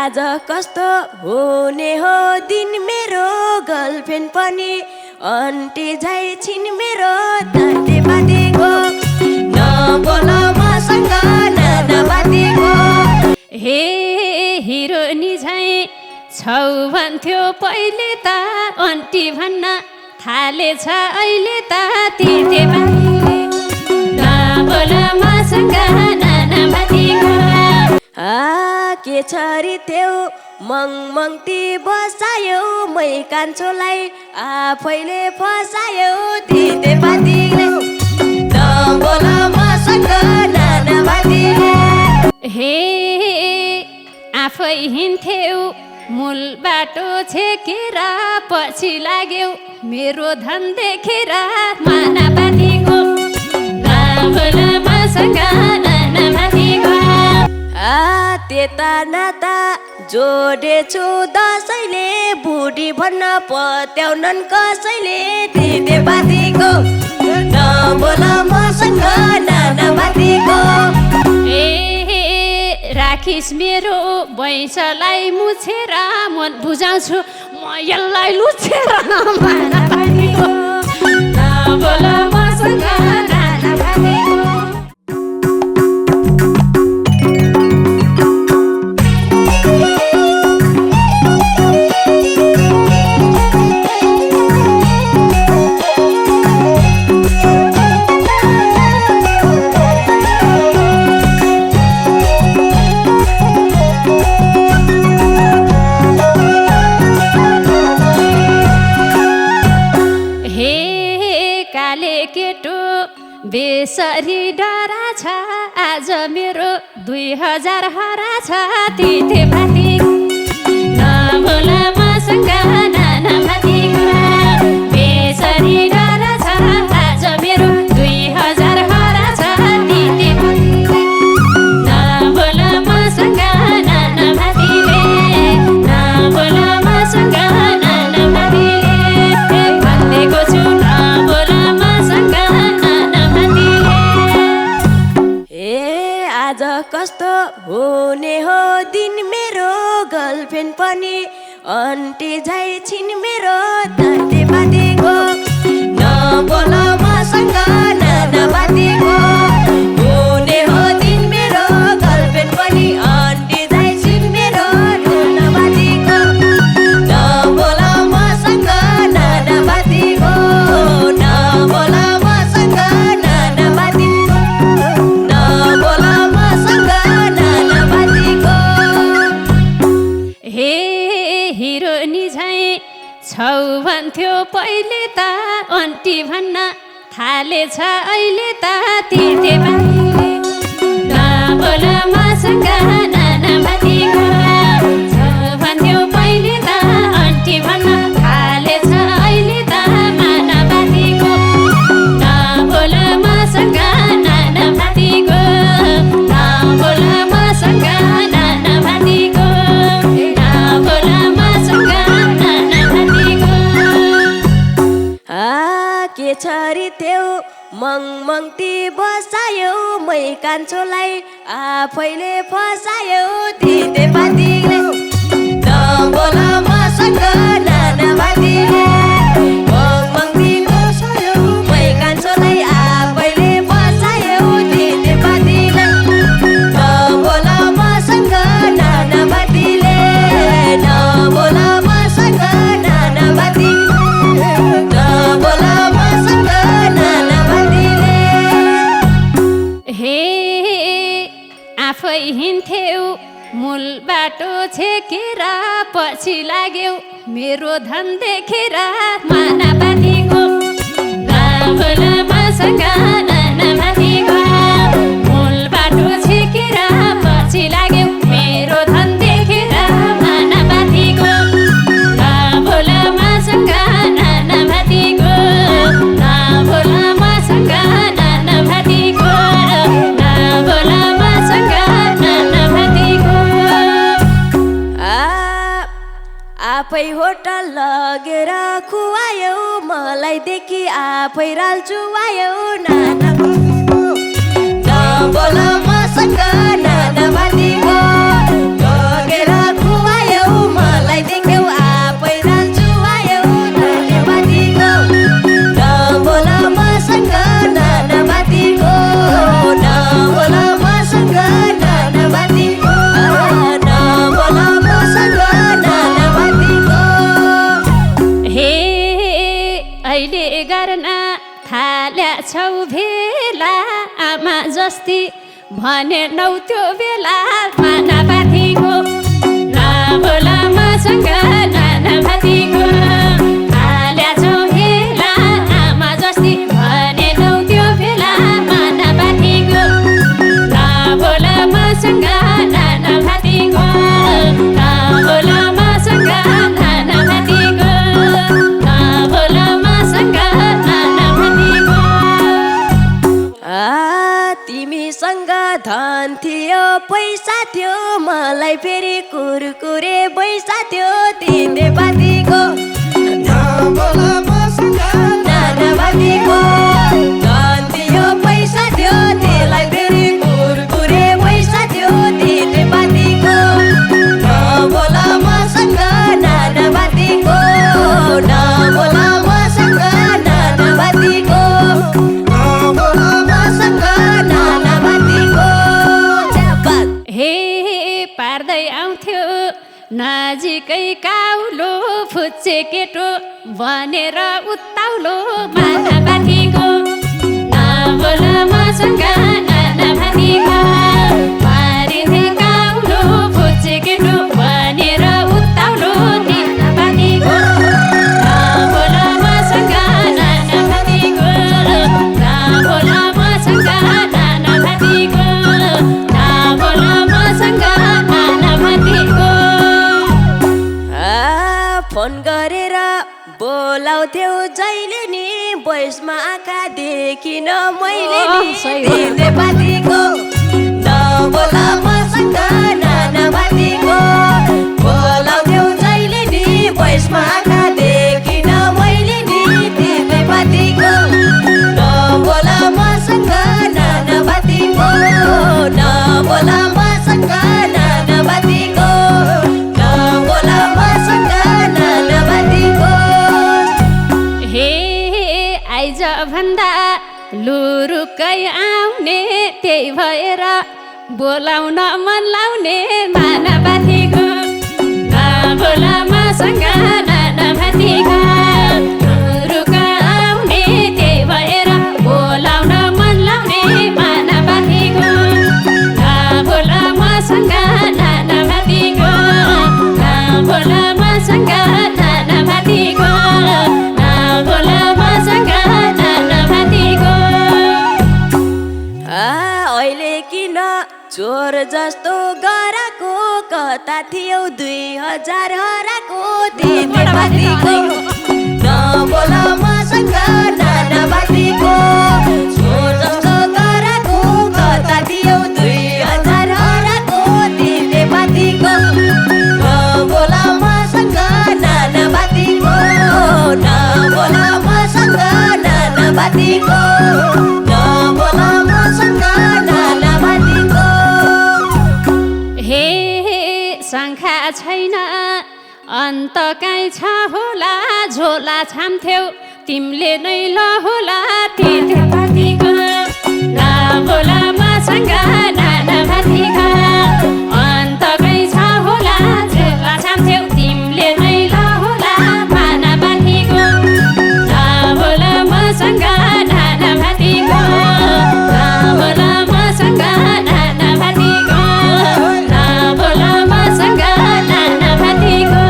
आज कस्तो हुने हो दिन मेरो गर्लफ्रेन्ड पनि अन्टी झै छिन् मेरो ताते बातेको नबोल मसँग नबातेको हे हिरोनी झै छौ भन्थ्यो पहिले त अन्टी भन्न थालेछ अहिले त तिते बातेले नबोल मसँग नबातेको के छरी त्यो मङमङती बसायो मै कान्छोलाई आफैले फसायो तिते बातीले नबोल मसँग नबातीले हे आफै हिँड्थ्यौ मूल बाटो छेकेर पछि लाग्यौ मेरो धन देखेर माना बाँधेको नबोल मसँग नबातेको त्यता नाता जोडेछु दसैँले बुढी भन्न पत्याउनन् कसैले तिते बातीको नबोल मसँग नबातीको राखिस् मेरो भैँसलाई मुछेर मन बुझाउँछु म यसलाई लुछेर माना बाँधेको नबोल मसँग नबातेको बेसरी डरा छ आज मेरो 2000 हरा छ तिते बातेको नबोल मसँग नबातेको बेसरी डरा छ आज मेरो 2000 हरा छ तिते बातेको नबोल मसँग नबातेको नबोल मसँग नबातेको भन्देको छु नबोल मसँग आज कस्तो हुने हो दिन मेरो गर्लफ्रेन्ड पनि अन्टी झै छिन् मेरो ताते बातेको नबोल मसँग नबातेको हुने हो दिन मेरो गर्लफ्रेन्ड पनि अन्टी झै छिन् मेरो नबातेको नबोल मसँग नबातेको नबोल मसँग नबातेको नबोल हिरोनी झै छौ भन्थ्यो पहिले त अन्टी भन्न थालेछ अहिले त तिते बातेले नबोल मसँग नबातेको छौ भन्थ्यो पहिले त अन्टी भन्न थालेछ अहिले त माना बाँधेको नबोल मसँग नबातेको नबोल मसँग नबातेको नबोल मसँग नबातेको के छरी त्यो मङमङती बसायो मै कान्छोलाई आफैले फसायो तिते बातीले नबोल मसँग नबातेको मङमङती बसायो मै कान्छोलाई आफैले फसायो तिते बातीले नबोल मसँग नबातेको नबोल मसँग नबातेको नबोल मसँग नबातेको हे आफै हिँड्थ्यौ मूल बाटो छेकेर पछि लाग्यौ मेरो धन देखेर माना बाँधेको नबोल मसँग नबातेको मूल बाटो छेकेर पछि लाग्यौ मेरो धन देखेर माना बाँधेको नबोल मसँग नबातेको नबोल मसँग नबातेको नबोल मसँग नबातेको आफै होटल लगेर खुवायो मलाई देखि आफै राल चुवायो नबोल मसँग नबातेको लगेर खुवायो जस्ती भने नौ त्यो बेला मानापाथीको नबोला मसँग नानापाथीको हाल्या छौ हेला आमा जस्ती भने नौ त्यो बेला मानापाथीको नबोला मसँग नानापाथीको नबोला मसँग नानापाथीको नबोला मसँग नानापाथीको तिमीसँग धन थियो पैसा थियो मलाई फेरि कुरकुरे पैसा थियो तितेपातीको नानापातीको धन थियो पैसा थियो त्यसलाई फेरि कुरकुरे पैसा थियो तितेपातीको नबोला मसँग नानापातीको नबोला मसँग नानापातीको हे पार्दै आउँथ्यो नजिकै काउलो फुच्चे केटो भनेर उत्ताउलो मानापाथीको नबोला मसँग नानापाथीको पारिथे काउलो फुच्चे केटो भनेर उत्ताउलो नानापाथीको नबोला मसँग नानापाथीको नबोला मसँग नानापाथीको नबोला मसँग नानापाथीको फोन गरेर बोलाउँथ्यौ जहिले नि भोइसमा आँखा देखिन मैले नि तितेपातीको नबोला मसँग नानापातीको बोलाउँथ्यौ जहिले नि भोइसमा आँखा देखिन मैले नि तितेपातीको नबोला मसँग नानापातीको नबोला मसँग नानापातीको नबोला मसँग नानापातीको हे आइज भन्दा लुरुकै आउने त्यही भएर बोलाउन मन लाउने मानापाथीको नबोला मसँग नानापाथीको लुरुकै आउने त्यही भएर बोलाउन मन लाउने मानापाथीको नबोला मसँग नानापाथीको नबोला मसँग नानापाथीको नबोला मसँग नानापाथीको अहिले किन चोर जस्तो गराको कता थियौ 2000 हराको तितेपातीको नबोला मसँग नानापाथीको चोर जस्तो गराको कता थियौ 2000 हराको तितेपातीको नबोला मसँग नानापातीको नबोला मसँग नानापातीको नबोला मसँग नानापातीको हे शङ्खा छैन अन्त काहीँ छ होला झोला छाम्थ्यौ तिमीले नै ल होला तितेपातीको नबोला मसँग नानापाथीको अन्त काहीँ छ होला झोला छाम्थ्यौ तिमीले नै ल होला मानापाथीको नबोला मसँग नानापाथीको नबोला मसँग नानापाथीको नबोला मसँग नानापाथीको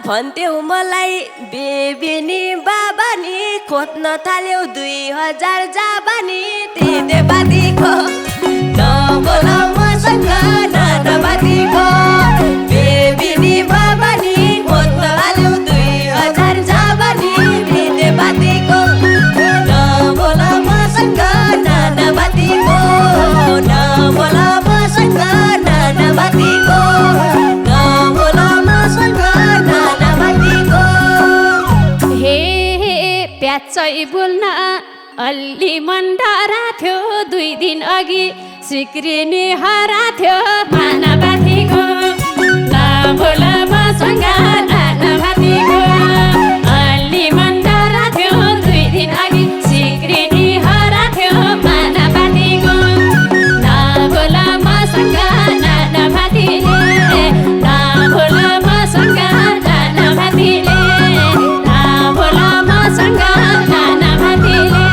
भन्थ्यौ मलाई बेबी नि बाबा नि खोज्न थाल्यौ 2000 जाबानी तितेपातीको नबोला मसँग नानापाथीको बेबी नि बाबा नि खोज्न थाल्यौ 2000 जाबानी तितेपातीको नबोला मसँग नानापाथीको नबोला मसँग नानापाथीको नबोला मसँग नानापाथीको हे प्याचै बोल्न अलि मन डराथ्यो 2 दिन अघि सिक्रिने हराथ्यो मानापाथीको नबोला मसँग नानापाथीको अलि मन डराथ्यो 2 दिन अघि सिक्रिने हराथ्यो मानापाथीको नबोला मसँग नानापाथीले नबोला मसँग नानापाथीले नबोला मसँग नानापाथीले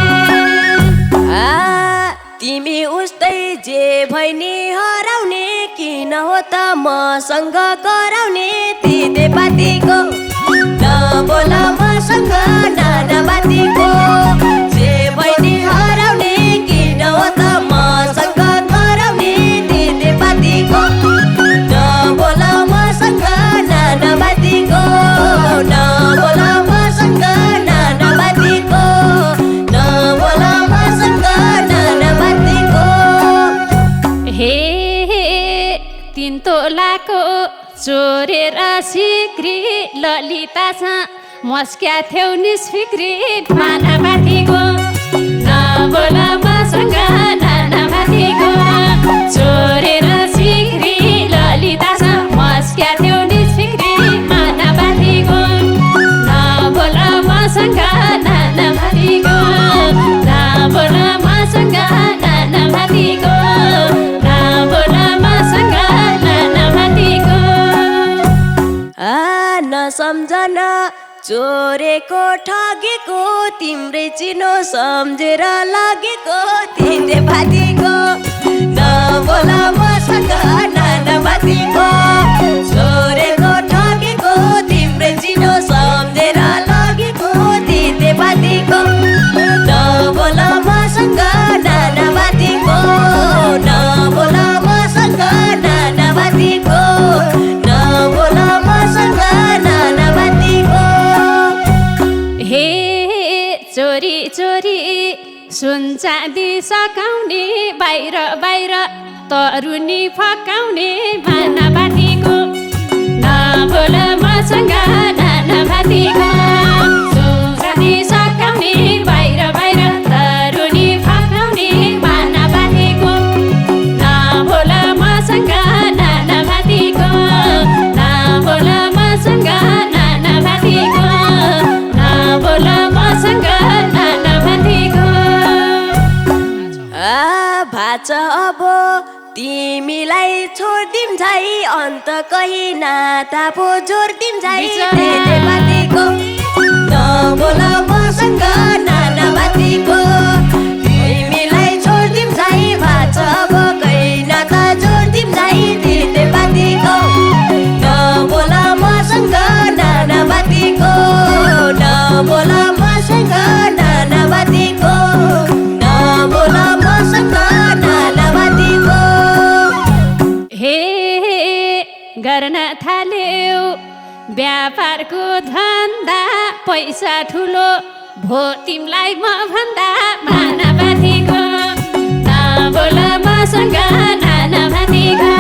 हो त मसँग कराउने तितेपातीको नबोल मसँग नानापातीको जे बहिनी हराउने किन हो त मसँग कराउने तितेपातीको नबोल मसँग नानापातीको नबोल मसँग नानापातीको नबोल मसँग नानापातीको हे तीन तोलाको चोरेर सिक्री ललितासँग मस्क्या थ्यौ निस्फिक्री नानापातीको नबोल मसँग नानापातीको चोरेर सिक्री ललितासँग मस्क्या थ्यौ निस्फिक्री नानापातीको नबोल मसँग नानापातीको नबोल मसँग नानापातीको नबोल मसँग नानापातीको नसम्झन चोरेको ठगेको तिम्रै चिनो सम्झेर लगेको तितेपातीको नबोल मसँग नानापातीको चोरेको ठगेको तिम्रै चिनो सम्झेर लगेको तितेपातीको नबोल मसँग नानापातीको नबोल मसँग नानापातीको नबोल मसँग नानापातीको हे चोरी चोरी सुन चाँदी सकाउने बाहिर बाहिर तरुनी फकाउने नानापातीको नबोल मसँग नानापातीको सुन चाँदी सकाउने बाहिर बाहिर तरुनी फकाउने नानापातीको नबोल मसँग नानापातीको नबोल मसँग नानापातीको नबोल मसँग नानापातीको भाछ अब तिमीलाई छोडिदिम झाइ अन्त कहीँ नाता पो जोडिदिम झाइ तितेपातीको नबोल मसँग नानापातीको तिमीलाई छोडिदिम झाइ भाछ अब कहीँ नाता जोडिदिम झाइ तितेपातीको नबोल मसँग नानापातीको नबोल मसँग नानापातीको नबोल मसँग नानापातीको हे गर्न थाल्यो व्यापारको धन्दा पैसा ठुलो भो तिमीलाई म भन्दा नानापातीको नबोल मसँग नानापातीको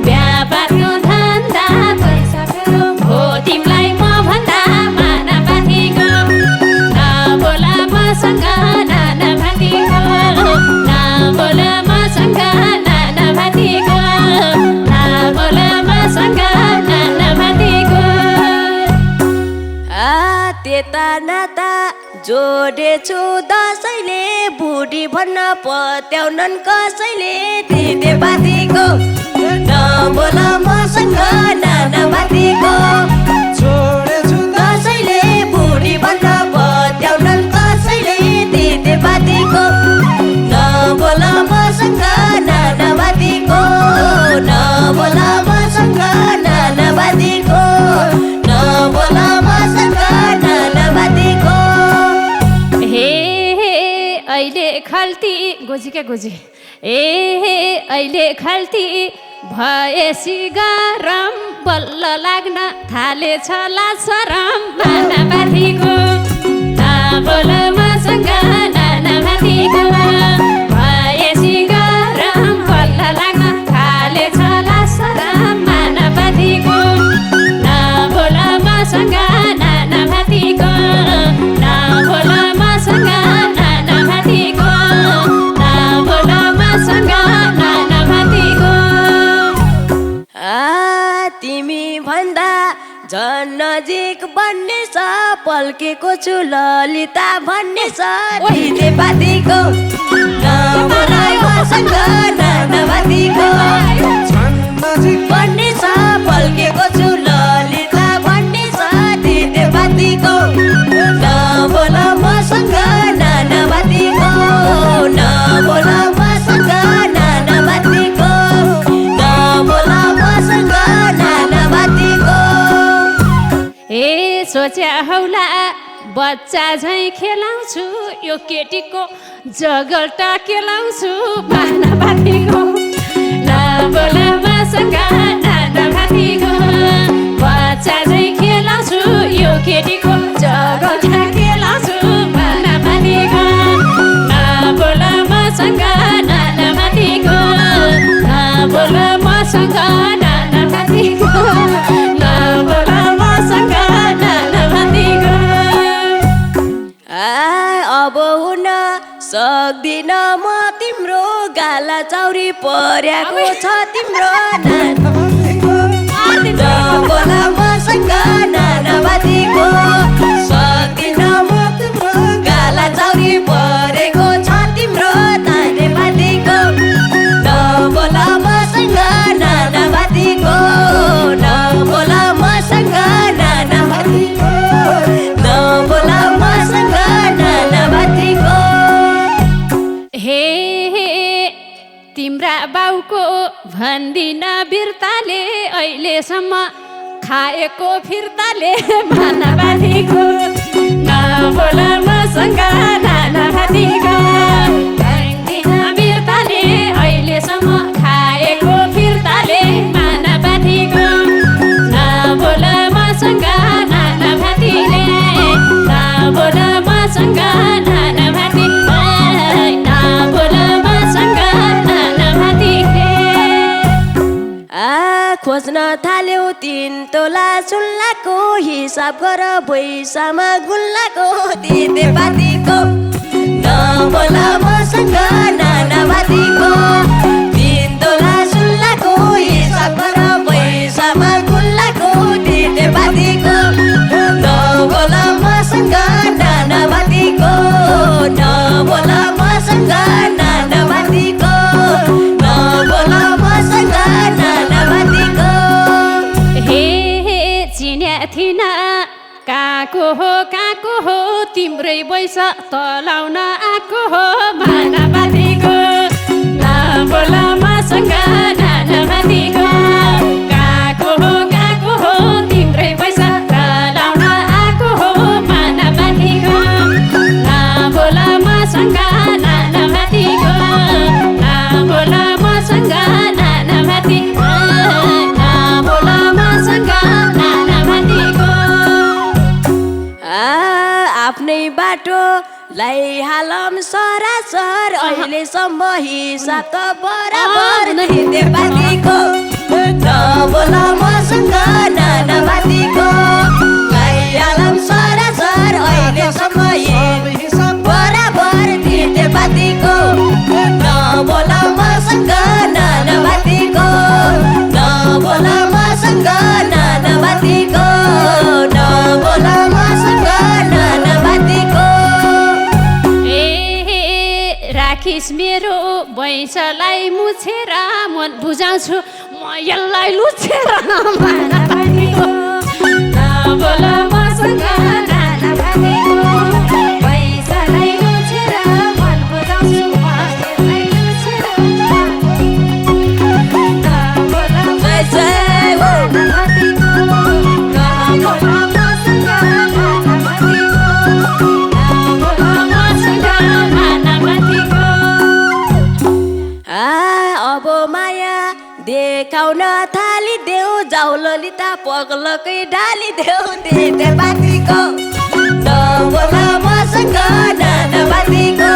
व्यापारको धन्दा पैसा ठुलो भो तिमीलाई म भन्दा नानापातीको नबोल मसँग नानापातीको नबोल मसँग नानापातीको नबोल मसँग नानापातीको त्यता नाता जोडेछु दसैँले बुढी भन्न पत्याउनन् कसैले तितेपातीको नबोल मसँग नानापातीको जोडेछु दसैँले बुढी भन्न पत्याउनन् कसैले तितेपातीको नबोल मसँग नानापातीको नबोल मसँग नानापातीको नबोल मसँग नानापातीको हे अहिले खल्ती गोजी क्या गोजी अहिले खल्ती भएसी गरम बल्ल लाग्न थालेछ लासरम नानापातीको नबोल मसँग नानापातीको भएसी गरम बल्ल लाग्न थालेछ लासरम नानापातीको नबोल मसँग नानापातीको नबोल मसँग नानापातीको नबोल मसँग नानापातीको तिमी भन्दा झन् नजिक बन्ने छ पल्केको छु ललिता भन्ने छ तितेपातीको नबोल मसँग नानापातीको झन् नजिक बन्ने छ पल्केको छु ललिता भन्ने छ तितेपातीको नबोल मसँग नानापातीको नबोल मसँग नानापातीको नबोल सोच्या हौला बच्चा झैँ खेलाउँछु यो केटीको जगल्टा केलाउँछु भाना भातीको नबोल मसँग नाना भातीको बच्चा झैँ खेलाउँछु यो केटीको जगल्टा केलाउँछु भाना भातीको नबोल मसँग नाना भातीको नबोल मसँग नाना भातीको नबोल मसँग नाना भातीको अब हुन सक्दिन म तिम्रो गाला चौरी पर्याको छ तिम्रो बोल मसँग नाना भातीको सक्दिन म तिम्रो गाला चौरी परेको छ तिम्रो नाना भातीको नबोल मसँग नाना भातीको नबोल मसँग नाना भातीको नबोल मसँग नाना भातीको हे तिम्रा बाउको भन्दिन बिर्ताले अहिलेसम्म खाएको फिर्ताले भाना भातीको नबोल मसँग नाना भातीको भन्दिन बिर्ताले अहिलेसम्म खाएको फिर्ताले भाना भातीको नबोल मसँग नाना भातीले नबोल मसँग नाना भाती नबोल मसँग नाना भातीले खोज्न थाल्यौ 3 तोला सुल्लाको हिसाब गर पैसामा गुल्लाको दिदे पातीको नबोल मसँग नाना भातीको 3 तोला सुल्लाको हिसाब गर पैसामा गुल्लाको दिदे पातीको नबोल मसँग नाना भातीको नबोल मसँग नाना भातीको नबोल मसँग नाना भातीको हे चिन्या थिइन कहाँको हो तिम्रै बैस तलाउन आएको हो भाना भातीको नबोल मसँग नाना भातीको कहाँको हो तिम्रै बैस तलाउन आएको हो भाना भातीको नबोल मसँग नाना भातीको नबोल मसँग नाना भातीको नबोल मसँग नाना भातीको आफ्नै बाटो लैहालम सरासर अहिलेसम्म हिसाब त बराबर दिदे पातीको नबोल मसँग नाना भातीको लैहालम सरासर अहिलेसम्म हिसाब बराबर दिदे पातीको नबोल मसँग नाना भातीको नबोल मसँग नाना भातीको नबोल मसँग नाना भातीको राखिस मेरो भैँसलाई मुछेर मन बुझाउँछु म यसलाई लुछेर भाना भातीको नबोल मसँग नाना भातीको भैँसलाई लुछेर मन बुझाउँछु म यसलाई लुछेर नबोल मसँग नाना भातीको नबोल मसँग नाना भातीको नबोल मसँग नाना भातीको अब माया देखाउन थालिदेऊ जाउ ललिता पग्लकै डालिदेऊ दिदे पातीको नबोल मसँग नाना भातीको